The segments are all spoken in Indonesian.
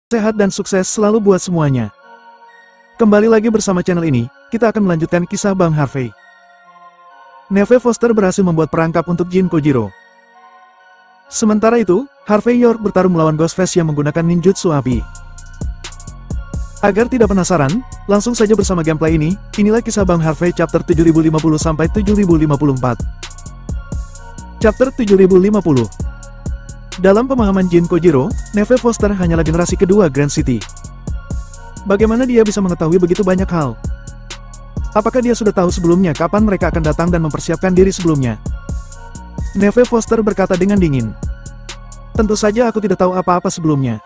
sehat dan sukses selalu buat semuanya. Kembali lagi bersama channel ini, kita akan melanjutkan kisah Bang Harvey. Neve Foster berhasil membuat perangkap untuk Jin Kojiro. Sementara itu, Harvey York bertarung melawan Ghostface yang menggunakan ninjutsu api. Agar tidak penasaran, langsung saja bersama gameplay ini, inilah kisah Bang Harvey chapter 7050-7054. Chapter 7050. Dalam pemahaman Jin Kojiro, Neve Foster hanyalah generasi kedua Grand City. Bagaimana dia bisa mengetahui begitu banyak hal? Apakah dia sudah tahu sebelumnya kapan mereka akan datang dan mempersiapkan diri sebelumnya? Neve Foster berkata dengan dingin. Tentu saja aku tidak tahu apa-apa sebelumnya.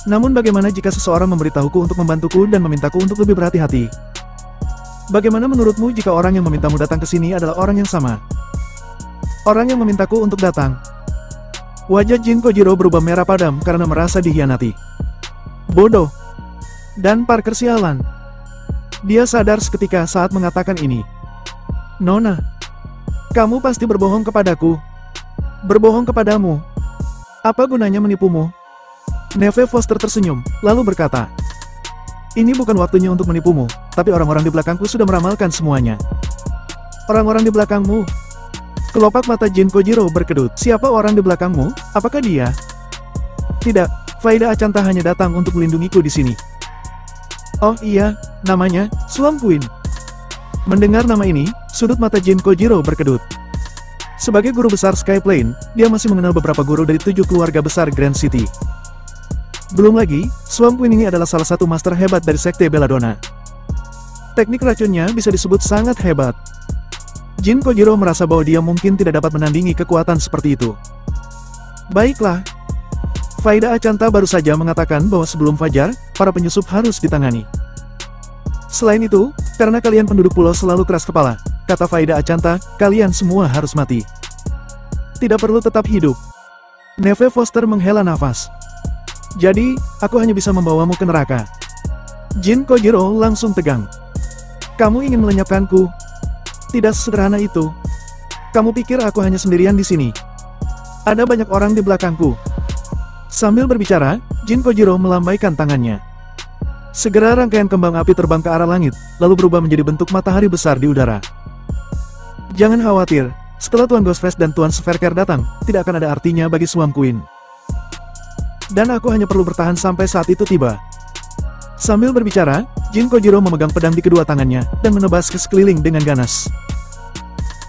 Namun bagaimana jika seseorang memberitahuku untuk membantuku dan memintaku untuk lebih berhati-hati? Bagaimana menurutmu jika orang yang memintamu datang ke sini adalah orang yang sama? Orang yang memintaku untuk datang. Wajah Jin Kojiro berubah merah padam karena merasa dikhianati. Bodoh. Dan Parker sialan. Dia sadar seketika saat mengatakan ini. Nona. Kamu pasti berbohong kepadaku. Berbohong kepadamu. Apa gunanya menipumu? Neve Foster tersenyum, lalu berkata. Ini bukan waktunya untuk menipumu, tapi orang-orang di belakangku sudah meramalkan semuanya. Orang-orang di belakangmu. Kelopak mata Jin Kojiro berkedut. Siapa orang di belakangmu? Apakah dia? Tidak, Faida Achanta hanya datang untuk melindungiku di sini. Oh iya, namanya Swamp Queen. Mendengar nama ini, sudut mata Jin Kojiro berkedut. Sebagai guru besar Skyplane, dia masih mengenal beberapa guru dari 7 keluarga besar Grand City. Belum lagi, Swamp Queen ini adalah salah satu master hebat dari Sekte Belladonna. Teknik racunnya bisa disebut sangat hebat. Jin Kojiro merasa bahwa dia mungkin tidak dapat menandingi kekuatan seperti itu. Baiklah. Faida Achanta baru saja mengatakan bahwa sebelum fajar, para penyusup harus ditangani. Selain itu, karena kalian penduduk pulau selalu keras kepala, kata Faida Achanta, kalian semua harus mati. Tidak perlu tetap hidup. Neve Foster menghela nafas. Jadi, aku hanya bisa membawamu ke neraka. Jin Kojiro langsung tegang. Kamu ingin melenyapkanku? Tidak sesederhana itu. Kamu pikir aku hanya sendirian di sini? Ada banyak orang di belakangku. Sambil berbicara, Jin Kojiro melambaikan tangannya. Segera rangkaian kembang api terbang ke arah langit, lalu berubah menjadi bentuk matahari besar di udara. Jangan khawatir, setelah Tuan Ghostface dan Tuan Sverker datang, tidak akan ada artinya bagi Swamp Queen. Dan aku hanya perlu bertahan sampai saat itu tiba. Sambil berbicara, Jin Kojiro memegang pedang di kedua tangannya, dan menebas ke sekeliling dengan ganas.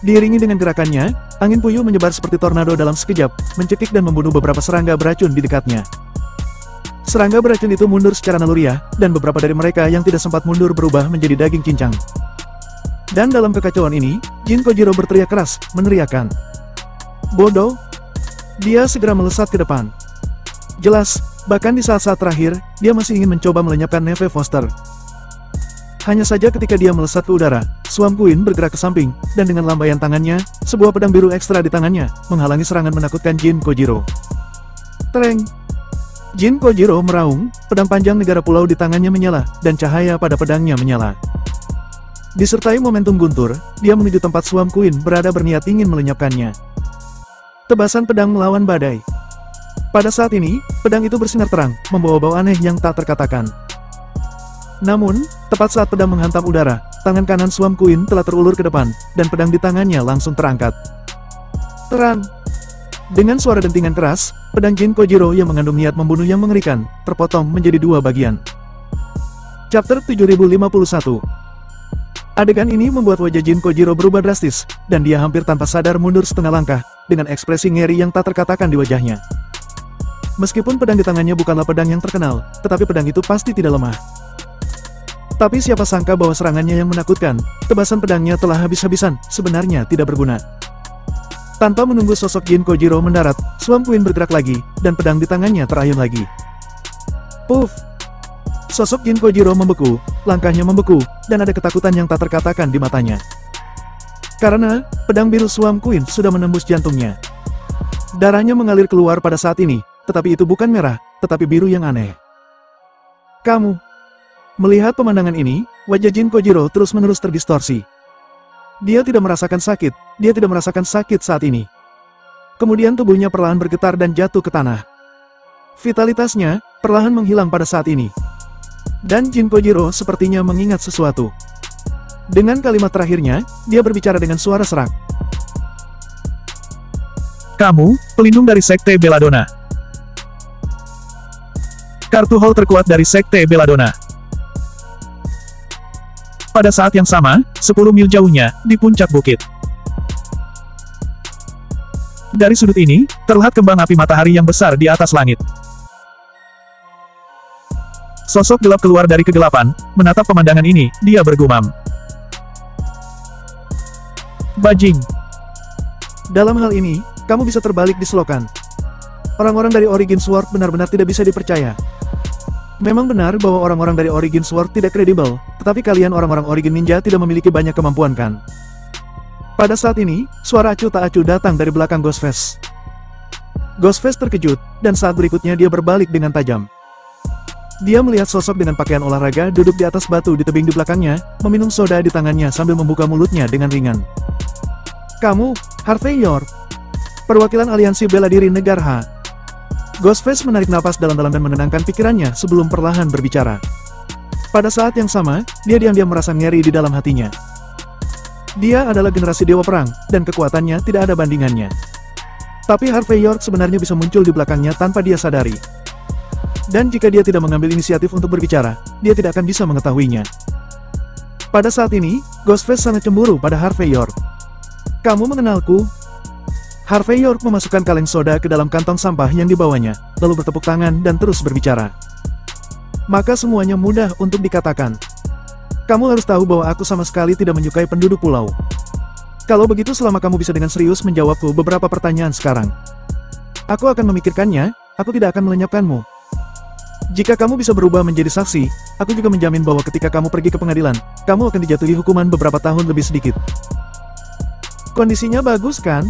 Diiringi dengan gerakannya, angin puyuh menyebar seperti tornado dalam sekejap, mencekik dan membunuh beberapa serangga beracun di dekatnya. Serangga beracun itu mundur secara naluriah, dan beberapa dari mereka yang tidak sempat mundur berubah menjadi daging cincang. Dan dalam kekacauan ini, Jin Kojiro berteriak keras, meneriakkan. Bodoh! Dia segera melesat ke depan. Jelas, bahkan di saat-saat terakhir, dia masih ingin mencoba melenyapkan Neve Foster. Hanya saja ketika dia melesat ke udara, Swamp Queen bergerak ke samping, dan dengan lambaian tangannya, sebuah pedang biru ekstra di tangannya, menghalangi serangan menakutkan Jin Kojiro. Tereng! Jin Kojiro meraung, pedang panjang negara pulau di tangannya menyala, dan cahaya pada pedangnya menyala. Disertai momentum guntur, dia menuju tempat Swamp Queen berada berniat ingin melenyapkannya. Tebasan pedang melawan badai. Pada saat ini, pedang itu bersinar terang, membawa bau aneh yang tak terkatakan. Namun, tepat saat pedang menghantam udara, tangan kanan Swamp Queen telah terulur ke depan, dan pedang di tangannya langsung terangkat. Terang! Dengan suara dentingan keras, pedang Jin Kojiro yang mengandung niat membunuh yang mengerikan, terpotong menjadi 2 bagian. Chapter 7051. Adegan ini membuat wajah Jin Kojiro berubah drastis, dan dia hampir tanpa sadar mundur setengah langkah, dengan ekspresi ngeri yang tak terkatakan di wajahnya. Meskipun pedang di tangannya bukanlah pedang yang terkenal, tetapi pedang itu pasti tidak lemah. Tapi siapa sangka bahwa serangannya yang menakutkan, tebasan pedangnya telah habis-habisan, sebenarnya tidak berguna. Tanpa menunggu sosok Jin Kojiro mendarat, Swamp Queen bergerak lagi, dan pedang di tangannya terayun lagi. Puff! Sosok Jin Kojiro membeku, langkahnya membeku, dan ada ketakutan yang tak terkatakan di matanya. Karena, pedang biru Swamp Queen sudah menembus jantungnya. Darahnya mengalir keluar pada saat ini, tetapi itu bukan merah, tetapi biru yang aneh. Kamu! Melihat pemandangan ini, wajah Jin Kojiro terus-menerus terdistorsi. Dia tidak merasakan sakit saat ini. Kemudian tubuhnya perlahan bergetar dan jatuh ke tanah. Vitalitasnya perlahan menghilang pada saat ini. Dan Jin Kojiro sepertinya mengingat sesuatu. Dengan kalimat terakhirnya, dia berbicara dengan suara serak. Kamu, pelindung dari Sekte Belladonna. Kartu Hall terkuat dari Sekte Belladonna. Pada saat yang sama, 10 mil jauhnya, di puncak bukit. Dari sudut ini, terlihat kembang api matahari yang besar di atas langit. Sosok gelap keluar dari kegelapan, menatap pemandangan ini, dia bergumam. Bajing. Dalam hal ini, kamu bisa terbalik di selokan. Orang-orang dari Origin Sword benar-benar tidak bisa dipercaya. Memang benar bahwa orang-orang dari Origin Sword tidak kredibel, tetapi kalian orang-orang Origin Ninja tidak memiliki banyak kemampuan kan? Pada saat ini, suara acuh tak acuh datang dari belakang Ghostface. Ghostface terkejut, dan saat berikutnya dia berbalik dengan tajam. Dia melihat sosok dengan pakaian olahraga duduk di atas batu di tebing di belakangnya, meminum soda di tangannya sambil membuka mulutnya dengan ringan. Kamu, Harvey York, perwakilan aliansi bela diri Negara H. Ghostface menarik napas dalam-dalam dan menenangkan pikirannya sebelum perlahan berbicara. Pada saat yang sama, dia diam-diam merasa ngeri di dalam hatinya. Dia adalah generasi Dewa Perang, dan kekuatannya tidak ada bandingannya. Tapi Harvey York sebenarnya bisa muncul di belakangnya tanpa dia sadari. Dan jika dia tidak mengambil inisiatif untuk berbicara, dia tidak akan bisa mengetahuinya. Pada saat ini, Ghostface sangat cemburu pada Harvey York. Kamu mengenalku? Harvey York memasukkan kaleng soda ke dalam kantong sampah yang dibawanya, lalu bertepuk tangan dan terus berbicara. Maka semuanya mudah untuk dikatakan. Kamu harus tahu bahwa aku sama sekali tidak menyukai penduduk pulau. Kalau begitu selama kamu bisa dengan serius menjawabku beberapa pertanyaan sekarang. Aku akan memikirkannya, aku tidak akan melenyapkanmu. Jika kamu bisa berubah menjadi saksi, aku juga menjamin bahwa ketika kamu pergi ke pengadilan, kamu akan dijatuhi hukuman beberapa tahun lebih sedikit. Kondisinya bagus kan?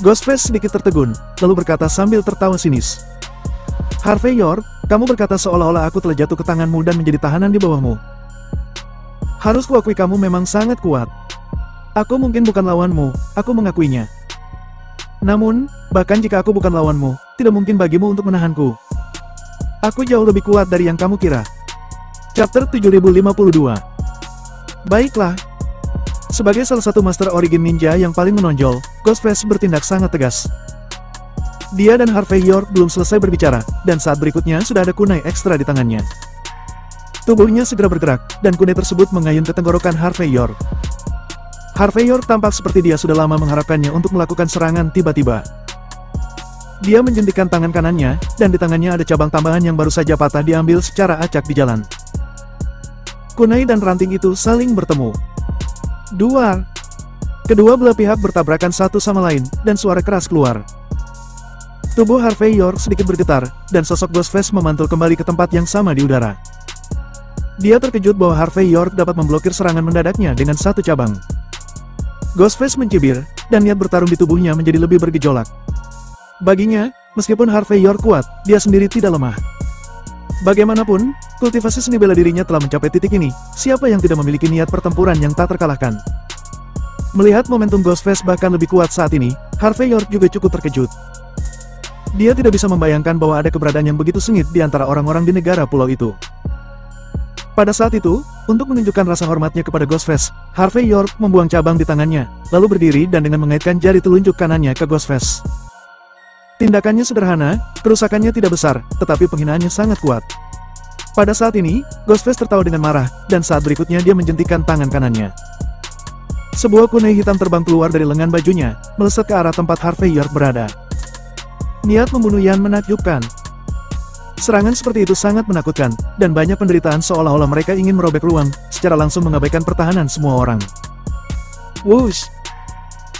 Ghostface sedikit tertegun, lalu berkata sambil tertawa sinis. Harvey York, kamu berkata seolah-olah aku telah jatuh ke tanganmu dan menjadi tahanan di bawahmu. Harus kuakui kamu memang sangat kuat. Aku mungkin bukan lawanmu, aku mengakuinya. Namun, bahkan jika aku bukan lawanmu, tidak mungkin bagimu untuk menahanku. Aku jauh lebih kuat dari yang kamu kira. Chapter 7052. Baiklah. Sebagai salah satu Master Origin Ninja yang paling menonjol, Ghostface bertindak sangat tegas. Dia dan Harvey York belum selesai berbicara, dan saat berikutnya sudah ada kunai ekstra di tangannya. Tubuhnya segera bergerak, dan kunai tersebut mengayun ke tenggorokan Harvey York. Harvey York tampak seperti dia sudah lama mengharapkannya untuk melakukan serangan tiba-tiba. Dia menjentikan tangan kanannya, dan di tangannya ada cabang tambahan yang baru saja patah diambil secara acak di jalan. Kunai dan ranting itu saling bertemu. Duar. Kedua belah pihak bertabrakan satu sama lain, dan suara keras keluar. Tubuh Harvey York sedikit bergetar, dan sosok Ghostface memantul kembali ke tempat yang sama di udara. Dia terkejut bahwa Harvey York dapat memblokir serangan mendadaknya dengan satu cabang. Ghostface mencibir, dan niat bertarung di tubuhnya menjadi lebih bergejolak. Baginya, meskipun Harvey York kuat, dia sendiri tidak lemah. Bagaimanapun, kultivasi seni bela dirinya telah mencapai titik ini, siapa yang tidak memiliki niat pertempuran yang tak terkalahkan. Melihat momentum Ghostface bahkan lebih kuat saat ini, Harvey York juga cukup terkejut. Dia tidak bisa membayangkan bahwa ada keberadaan yang begitu sengit di antara orang-orang di negara pulau itu. Pada saat itu, untuk menunjukkan rasa hormatnya kepada Ghostface, Harvey York membuang cabang di tangannya, lalu berdiri dan dengan mengaitkan jari telunjuk kanannya ke Ghostface. Tindakannya sederhana, kerusakannya tidak besar, tetapi penghinaannya sangat kuat. Pada saat ini, Ghostface tertawa dengan marah, dan saat berikutnya dia menjentikan tangan kanannya. Sebuah kunai hitam terbang keluar dari lengan bajunya, melesat ke arah tempat Harvey York berada. Niat membunuh yang menakjubkan. Serangan seperti itu sangat menakutkan, dan banyak penderitaan seolah-olah mereka ingin merobek ruang, secara langsung mengabaikan pertahanan semua orang. Wush!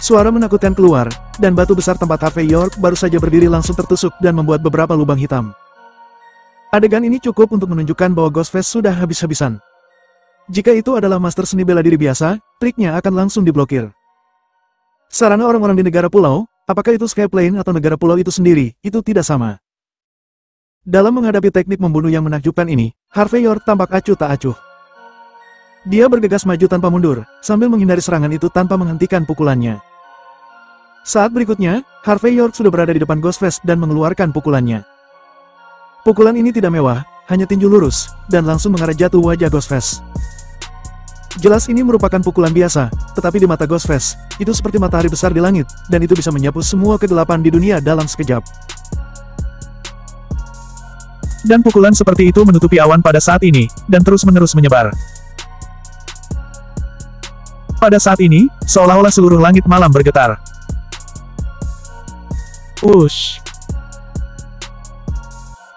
Suara menakutkan keluar, dan batu besar tempat Harvey York baru saja berdiri langsung tertusuk dan membuat beberapa lubang hitam. Adegan ini cukup untuk menunjukkan bahwa Ghostface sudah habis-habisan. Jika itu adalah master seni bela diri biasa, triknya akan langsung diblokir. Sarana orang-orang di negara pulau, apakah itu Skyplane atau negara pulau itu sendiri, itu tidak sama. Dalam menghadapi teknik membunuh yang menakjubkan ini, Harvey York tampak acuh tak acuh. Dia bergegas maju tanpa mundur, sambil menghindari serangan itu tanpa menghentikan pukulannya. Saat berikutnya, Harvey York sudah berada di depan Ghostface dan mengeluarkan pukulannya. Pukulan ini tidak mewah, hanya tinju lurus, dan langsung mengarah jatuh wajah Ghostface. Jelas ini merupakan pukulan biasa, tetapi di mata Ghostface, itu seperti matahari besar di langit, dan itu bisa menyapu semua kegelapan di dunia dalam sekejap. Dan pukulan seperti itu menutupi awan pada saat ini, dan terus-menerus menyebar. Pada saat ini, seolah-olah seluruh langit malam bergetar. Wush!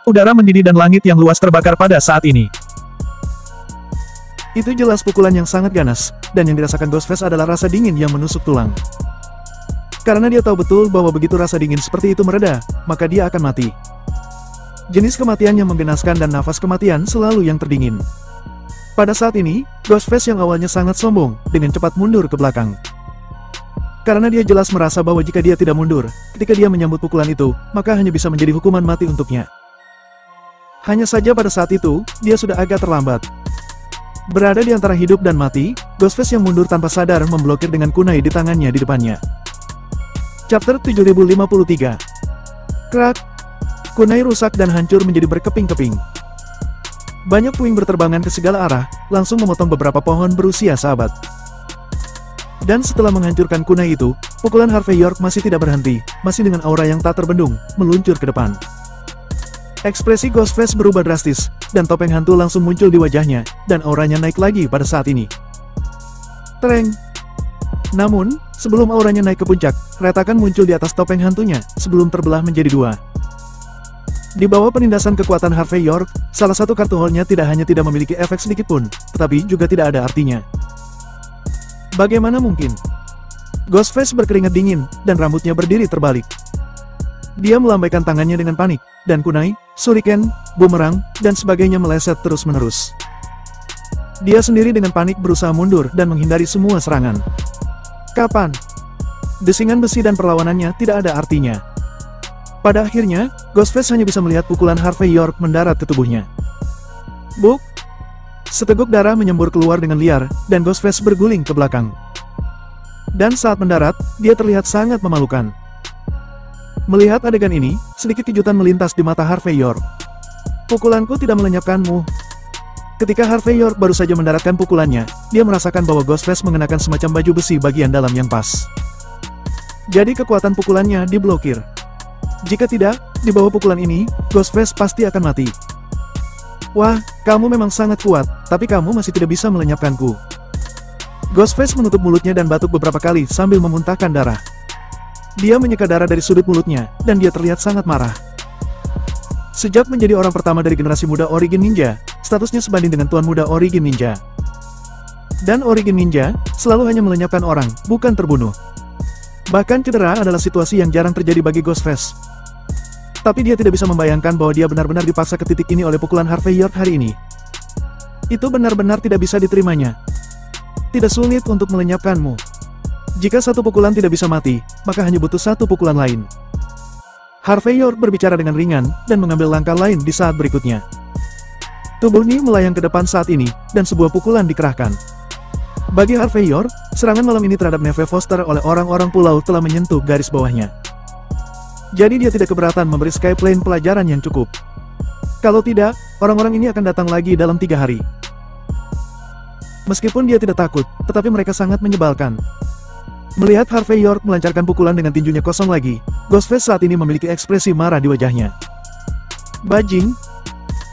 Udara mendidih dan langit yang luas terbakar pada saat ini. Itu jelas pukulan yang sangat ganas, dan yang dirasakan Ghostface adalah rasa dingin yang menusuk tulang. Karena dia tahu betul bahwa begitu rasa dingin seperti itu mereda, maka dia akan mati. Jenis kematian yang menggenaskan dan nafas kematian selalu yang terdingin. Pada saat ini, Ghostface yang awalnya sangat sombong, dengan cepat mundur ke belakang. Karena dia jelas merasa bahwa jika dia tidak mundur, ketika dia menyambut pukulan itu, maka hanya bisa menjadi hukuman mati untuknya. Hanya saja pada saat itu, dia sudah agak terlambat. Berada di antara hidup dan mati, Ghostface yang mundur tanpa sadar memblokir dengan kunai di tangannya di depannya. Chapter 7053. Krak! Kunai rusak dan hancur menjadi berkeping-keping. Banyak puing berterbangan ke segala arah, langsung memotong beberapa pohon berusia sahabat. Dan setelah menghancurkan kunai itu, pukulan Harvey York masih tidak berhenti, masih dengan aura yang tak terbendung, meluncur ke depan. Ekspresi Ghostface berubah drastis, dan topeng hantu langsung muncul di wajahnya, dan auranya naik lagi pada saat ini. Tereng! Namun, sebelum auranya naik ke puncak, retakan muncul di atas topeng hantunya, sebelum terbelah menjadi dua. Di bawah penindasan kekuatan Harvey York, salah satu kartu hole-nya tidak hanya tidak memiliki efek sedikit pun, tetapi juga tidak ada artinya. Bagaimana mungkin? Ghostface berkeringat dingin, dan rambutnya berdiri terbalik. Dia melambaikan tangannya dengan panik, dan kunai, shuriken, bumerang, dan sebagainya meleset terus-menerus. Dia sendiri dengan panik berusaha mundur dan menghindari semua serangan. Kapan? Desingan besi dan perlawanannya tidak ada artinya. Pada akhirnya, Ghostface hanya bisa melihat pukulan Harvey York mendarat ke tubuhnya. Buk! Seteguk darah menyembur keluar dengan liar, dan Ghostface berguling ke belakang. Dan saat mendarat, dia terlihat sangat memalukan. Melihat adegan ini, sedikit kejutan melintas di mata Harvey York. Pukulanku tidak melenyapkanmu. Ketika Harvey York baru saja mendaratkan pukulannya, dia merasakan bahwa Ghostface mengenakan semacam baju besi bagian dalam yang pas. Jadi kekuatan pukulannya diblokir. Jika tidak, di bawah pukulan ini, Ghostface pasti akan mati. Wah, kamu memang sangat kuat, tapi kamu masih tidak bisa melenyapkanku. Ghostface menutup mulutnya dan batuk beberapa kali sambil memuntahkan darah. Dia menyeka darah dari sudut mulutnya, dan dia terlihat sangat marah. Sejak menjadi orang pertama dari generasi muda Origin Ninja, statusnya sebanding dengan Tuan Muda Origin Ninja. Dan Origin Ninja, selalu hanya melenyapkan orang, bukan terbunuh. Bahkan cedera adalah situasi yang jarang terjadi bagi Ghostface. Tapi dia tidak bisa membayangkan bahwa dia benar-benar dipaksa ke titik ini oleh pukulan Harvey York hari ini. Itu benar-benar tidak bisa diterimanya. Tidak sulit untuk melenyapkanmu. Jika satu pukulan tidak bisa mati, maka hanya butuh satu pukulan lain. Harvey York berbicara dengan ringan, dan mengambil langkah lain di saat berikutnya. Tubuhnya melayang ke depan saat ini, dan sebuah pukulan dikerahkan. Bagi Harvey York, serangan malam ini terhadap Neve Foster oleh orang-orang pulau telah menyentuh garis bawahnya. Jadi dia tidak keberatan memberi Skyplane pelajaran yang cukup. Kalau tidak, orang-orang ini akan datang lagi dalam 3 hari. Meskipun dia tidak takut, tetapi mereka sangat menyebalkan. Melihat Harvey York melancarkan pukulan dengan tinjunya kosong lagi, Ghostface saat ini memiliki ekspresi marah di wajahnya. Bajing,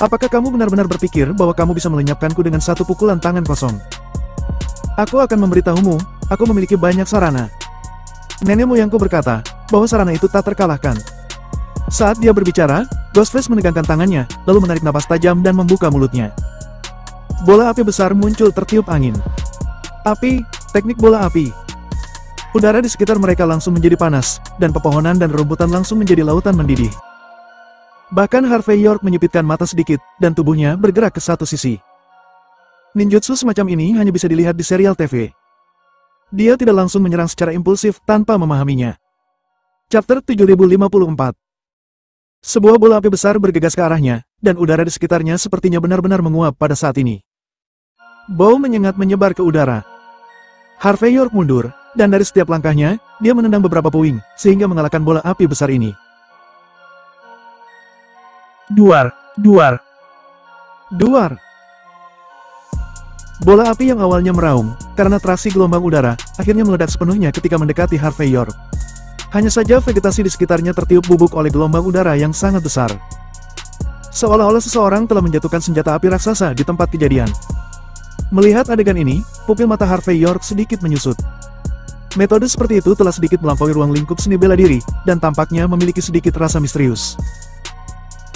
apakah kamu benar-benar berpikir bahwa kamu bisa melenyapkanku dengan satu pukulan tangan kosong? Aku akan memberitahumu, aku memiliki banyak sarana. Nenek moyangku berkata, bahwa sarana itu tak terkalahkan. Saat dia berbicara, Ghostface menegangkan tangannya, lalu menarik napas tajam dan membuka mulutnya. Bola api besar muncul tertiup angin. Api, teknik bola api. Udara di sekitar mereka langsung menjadi panas, dan pepohonan dan rumputan langsung menjadi lautan mendidih. Bahkan Harvey York menyipitkan mata sedikit, dan tubuhnya bergerak ke satu sisi. Ninjutsu semacam ini hanya bisa dilihat di serial TV. Dia tidak langsung menyerang secara impulsif tanpa memahaminya. Chapter 7054. Sebuah bola api besar bergegas ke arahnya, dan udara di sekitarnya sepertinya benar-benar menguap pada saat ini. Bau menyengat menyebar ke udara. Harvey York mundur, dan dari setiap langkahnya, dia menendang beberapa puing, sehingga mengalahkan bola api besar ini. Duar. Duar. Duar. Bola api yang awalnya meraung, karena traksi gelombang udara, akhirnya meledak sepenuhnya ketika mendekati Harvey York. Hanya saja vegetasi di sekitarnya tertiup bubuk oleh gelombang udara yang sangat besar. Seolah-olah seseorang telah menjatuhkan senjata api raksasa di tempat kejadian. Melihat adegan ini, pupil mata Harvey York sedikit menyusut. Metode seperti itu telah sedikit melampaui ruang lingkup seni bela diri, dan tampaknya memiliki sedikit rasa misterius.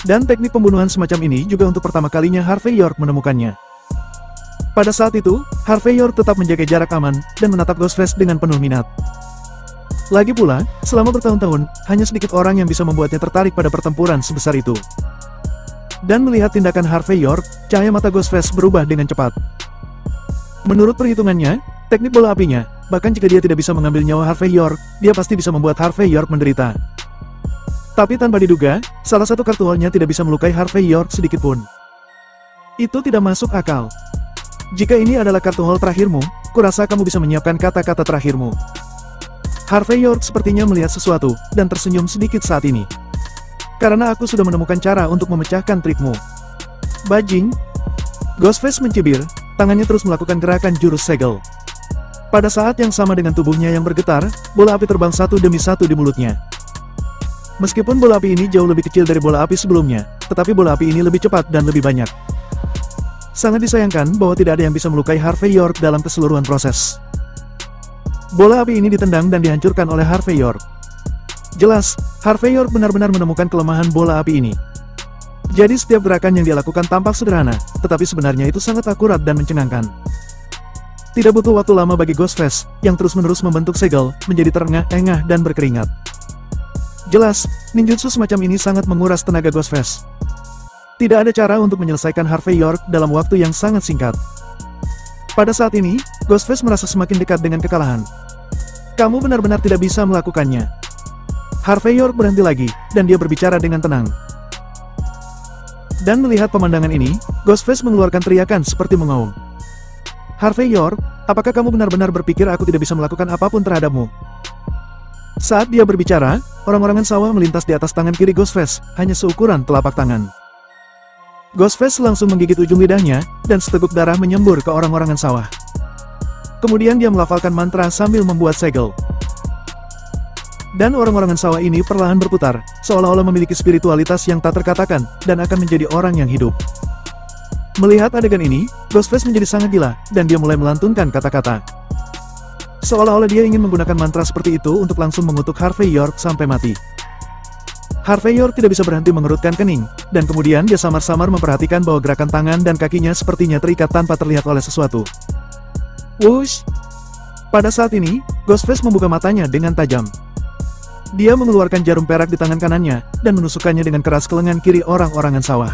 Dan teknik pembunuhan semacam ini juga untuk pertama kalinya Harvey York menemukannya. Pada saat itu, Harvey York tetap menjaga jarak aman, dan menatap Ghostface dengan penuh minat. Lagi pula, selama bertahun-tahun, hanya sedikit orang yang bisa membuatnya tertarik pada pertempuran sebesar itu. Dan melihat tindakan Harvey York, cahaya mata Ghostface berubah dengan cepat. Menurut perhitungannya, teknik bola apinya, bahkan jika dia tidak bisa mengambil nyawa Harvey York, dia pasti bisa membuat Harvey York menderita. Tapi tanpa diduga, salah satu kartu hole-nya tidak bisa melukai Harvey York sedikitpun. Itu tidak masuk akal. Jika ini adalah kartu hole terakhirmu, kurasa kamu bisa menyiapkan kata-kata terakhirmu. Harvey York sepertinya melihat sesuatu, dan tersenyum sedikit saat ini. Karena aku sudah menemukan cara untuk memecahkan trikmu. Bajing. Ghostface mencibir, tangannya terus melakukan gerakan jurus segel. Pada saat yang sama dengan tubuhnya yang bergetar, bola api terbang satu demi satu di mulutnya. Meskipun bola api ini jauh lebih kecil dari bola api sebelumnya, tetapi bola api ini lebih cepat dan lebih banyak. Sangat disayangkan bahwa tidak ada yang bisa melukai Harvey York dalam keseluruhan proses. Bola api ini ditendang dan dihancurkan oleh Harvey York. Jelas, Harvey York benar-benar menemukan kelemahan bola api ini. Jadi setiap gerakan yang dia lakukan tampak sederhana, tetapi sebenarnya itu sangat akurat dan mencengangkan. Tidak butuh waktu lama bagi Ghostface, yang terus-menerus membentuk segel, menjadi terengah-engah dan berkeringat. Jelas, ninjutsu semacam ini sangat menguras tenaga Ghostface. Tidak ada cara untuk menyelesaikan Harvey York dalam waktu yang sangat singkat. Pada saat ini, Ghostface merasa semakin dekat dengan kekalahan. Kamu benar-benar tidak bisa melakukannya. Harvey York berhenti lagi, dan dia berbicara dengan tenang. Dan melihat pemandangan ini, Ghostface mengeluarkan teriakan seperti mengaum. Harvey York, apakah kamu benar-benar berpikir aku tidak bisa melakukan apapun terhadapmu? Saat dia berbicara, orang-orangan sawah melintas di atas tangan kiri Ghostface, hanya seukuran telapak tangan. Ghostface langsung menggigit ujung lidahnya, dan seteguk darah menyembur ke orang-orangan sawah. Kemudian dia melafalkan mantra sambil membuat segel. Dan orang-orangan sawah ini perlahan berputar, seolah-olah memiliki spiritualitas yang tak terkatakan, dan akan menjadi orang yang hidup. Melihat adegan ini, Ghostface menjadi sangat gila, dan dia mulai melantunkan kata-kata. Seolah-olah dia ingin menggunakan mantra seperti itu untuk langsung mengutuk Harvey York sampai mati. Harvey York tidak bisa berhenti mengerutkan kening, dan kemudian dia samar-samar memperhatikan bahwa gerakan tangan dan kakinya sepertinya terikat tanpa terlihat oleh sesuatu. Wush! Pada saat ini, Ghostface membuka matanya dengan tajam. Dia mengeluarkan jarum perak di tangan kanannya, dan menusukkannya dengan keras ke lengan kiri orang-orangan sawah.